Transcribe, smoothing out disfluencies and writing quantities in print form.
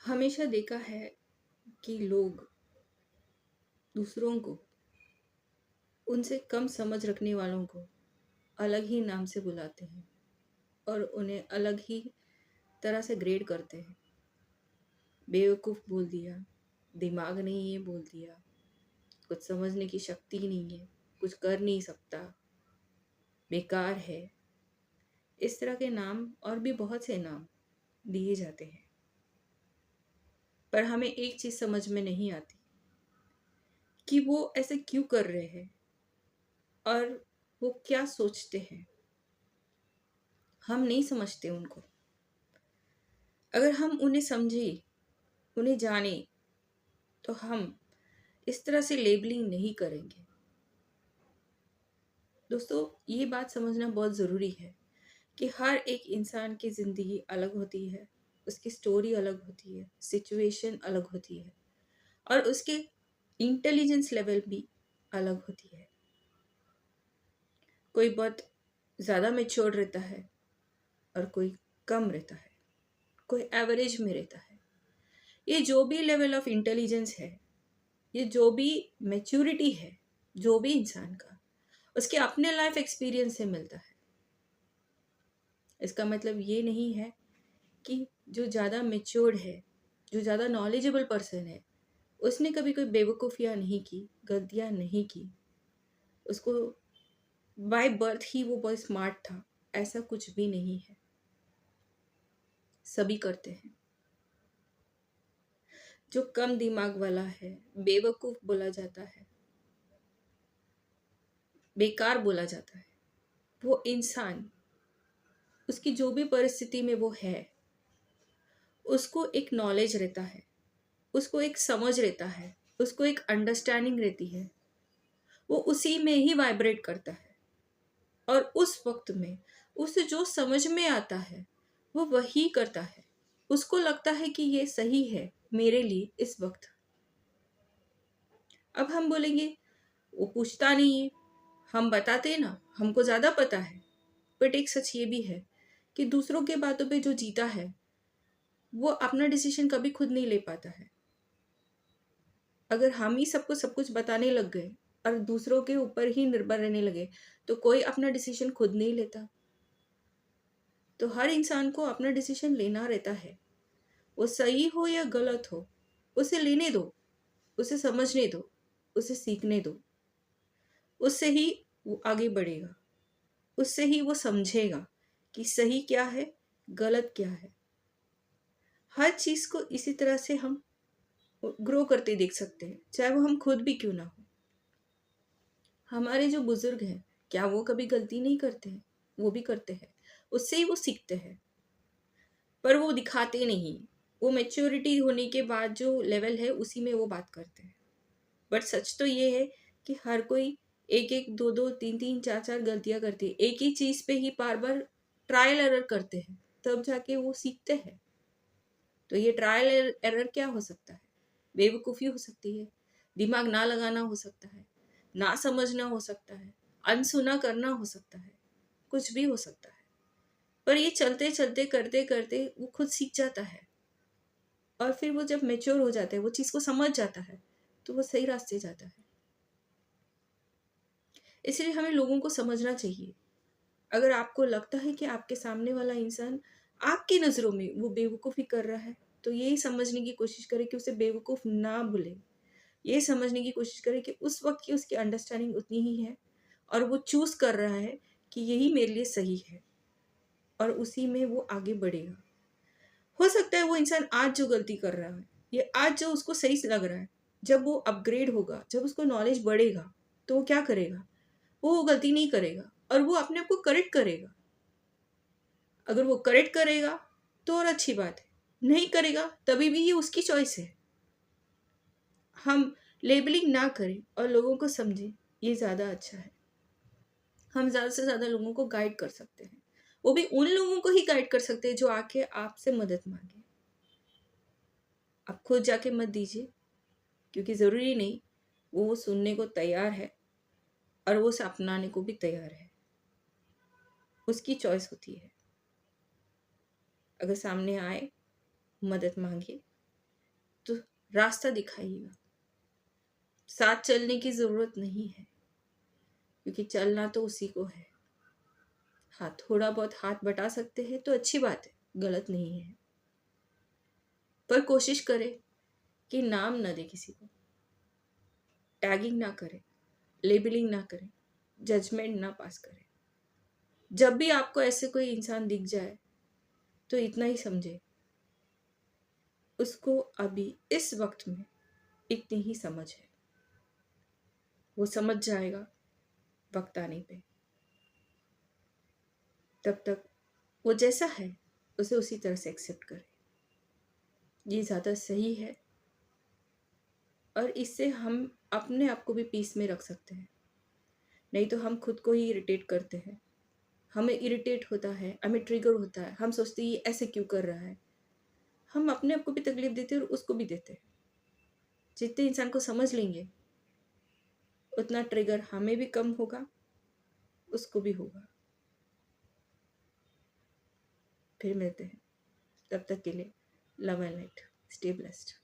हमेशा देखा है कि लोग दूसरों को, उनसे कम समझ रखने वालों को अलग ही नाम से बुलाते हैं और उन्हें अलग ही तरह से ग्रेड करते हैं। बेवकूफ़ बोल दिया, दिमाग नहीं है बोल दिया, कुछ समझने की शक्ति नहीं है, कुछ कर नहीं सकता, बेकार है। इस तरह के नाम और भी बहुत से नाम दिए जाते हैं। पर हमें एक चीज़ समझ में नहीं आती कि वो ऐसे क्यों कर रहे हैं और वो क्या सोचते हैं। हम नहीं समझते उनको। अगर हम उन्हें समझे, उन्हें जाने, तो हम इस तरह से लेबलिंग नहीं करेंगे। दोस्तों, ये बात समझना बहुत ज़रूरी है कि हर एक इंसान की ज़िंदगी अलग होती है, उसकी स्टोरी अलग होती है, सिचुएशन अलग होती है और उसके इंटेलिजेंस लेवल भी अलग होती है। कोई बहुत ज़्यादा मैच्योर रहता है और कोई कम रहता है, कोई एवरेज में रहता है। ये जो भी लेवल ऑफ इंटेलिजेंस है, ये जो भी मैच्योरिटी है, जो भी इंसान का, उसके अपने लाइफ एक्सपीरियंस से मिलता है। इसका मतलब ये नहीं है कि जो ज़्यादा मैच्योर्ड है, जो ज़्यादा नॉलेजेबल पर्सन है, उसने कभी कोई बेवकूफ़ियाँ नहीं की, गलतियाँ नहीं की, उसको बाय बर्थ ही वो बहुत स्मार्ट था, ऐसा कुछ भी नहीं है। सभी करते हैं। जो कम दिमाग वाला है, बेवकूफ़ बोला जाता है, बेकार बोला जाता है, वो इंसान, उसकी जो भी परिस्थिति में वो है, उसको एक नॉलेज रहता है, उसको एक समझ रहता है, उसको एक अंडरस्टैंडिंग रहती है। वो उसी में ही वाइब्रेट करता है और उस वक्त में उसे जो समझ में आता है वो वही करता है। उसको लगता है कि ये सही है मेरे लिए इस वक्त। अब हम बोलेंगे वो पूछता नहीं है, हम बताते ना, हमको ज़्यादा पता है। बट एक सच ये भी है कि दूसरों के बातों पे जो जीता है वो अपना डिसीजन कभी खुद नहीं ले पाता है। अगर हम ही सबको सब कुछ बताने लग गए और दूसरों के ऊपर ही निर्भर रहने लगे तो कोई अपना डिसीजन खुद नहीं लेता। तो हर इंसान को अपना डिसीजन लेना रहता है, वो सही हो या गलत हो, उसे लेने दो, उसे समझने दो, उसे सीखने दो। उससे ही वो आगे बढ़ेगा, उससे ही वो समझेगा कि सही क्या है, गलत क्या है। हर चीज़ को इसी तरह से हम ग्रो करते देख सकते हैं, चाहे वो हम खुद भी क्यों ना हो। हमारे जो बुजुर्ग हैं, क्या वो कभी गलती नहीं करते हैं? वो भी करते हैं, उससे ही वो सीखते हैं। पर वो दिखाते नहीं। वो मैच्योरिटी होने के बाद जो लेवल है उसी में वो बात करते हैं। बट सच तो ये है कि हर कोई एक एक दो दो तीन तीन चार चार गलतियां करते हैं, एक ही चीज़ पे ही बार बार ट्रायल एरर करते हैं, तब जाके वो सीखते हैं। तो ये ट्रायल एरर क्या हो सकता है? बेवकूफ़ी हो सकती है, दिमाग ना लगाना हो सकता है, ना समझना हो सकता है, अनसुना करना हो सकता है, कुछ भी हो सकता है। पर ये चलते चलते करते करते वो खुद सीख जाता है और फिर वो जब मैच्योर हो जाता है, वो चीज़ को समझ जाता है, तो वो सही रास्ते जाता है। इसलिए हमें लोगों को समझना चाहिए। अगर आपको लगता है कि आपके सामने वाला इंसान आपकी नज़रों में वो बेवकूफ़ी कर रहा है, तो यही समझने की कोशिश करें कि उसे बेवकूफ़ ना भूलें। ये समझने की कोशिश करें कि उस वक़्त की उसकी अंडरस्टैंडिंग उतनी ही है और वो चूज़ कर रहा है कि यही मेरे लिए सही है और उसी में वो आगे बढ़ेगा। हो सकता है वो इंसान आज जो गलती कर रहा है, ये आज जो उसको सही लग रहा है, जब वो अपग्रेड होगा, जब उसको नॉलेज बढ़ेगा, तो वो क्या करेगा? वो गलती नहीं करेगा और वो अपने आप को करेक्ट करेगा। अगर वो करेक्ट करेगा तो और अच्छी बात है, नहीं करेगा तभी भी ये उसकी चॉइस है। हम लेबलिंग ना करें और लोगों को समझें, ये ज़्यादा अच्छा है। हम ज़्यादा से ज़्यादा लोगों को गाइड कर सकते हैं, वो भी उन लोगों को ही गाइड कर सकते हैं जो आके आपसे मदद मांगे। आप खुद जाके मत दीजिए, क्योंकि ज़रूरी नहीं वो सुनने को तैयार है और वो उसे अपनाने को भी तैयार है। उसकी चॉइस होती है। अगर सामने आए, मदद मांगिए, तो रास्ता दिखाइएगा। साथ चलने की ज़रूरत नहीं है, क्योंकि चलना तो उसी को है। हाँ, थोड़ा बहुत हाथ बटा सकते हैं तो अच्छी बात है, गलत नहीं है, पर कोशिश करें कि नाम ना दे किसी को, टैगिंग ना करें, लेबलिंग ना करें, जजमेंट ना पास करें। जब भी आपको ऐसे कोई इंसान दिख जाए तो इतना ही समझे, उसको अभी इस वक्त में इतनी ही समझ है, वो समझ जाएगा वक्त आने पे। तब तक वो जैसा है उसे उसी तरह से एक्सेप्ट करें, ये ज़्यादा सही है। और इससे हम अपने आप को भी पीस में रख सकते हैं। नहीं तो हम खुद को ही इरिटेट करते हैं, हमें इरिटेट होता है, हमें ट्रिगर होता है, हम सोचते हैं ये ऐसे क्यों कर रहा है। हम अपने आप को भी तकलीफ देते हैं और उसको भी देते हैं। जितने इंसान को समझ लेंगे उतना ट्रिगर हमें भी कम होगा, उसको भी होगा। फिर मिलते हैं, तब तक के लिए love and light, stay blessed.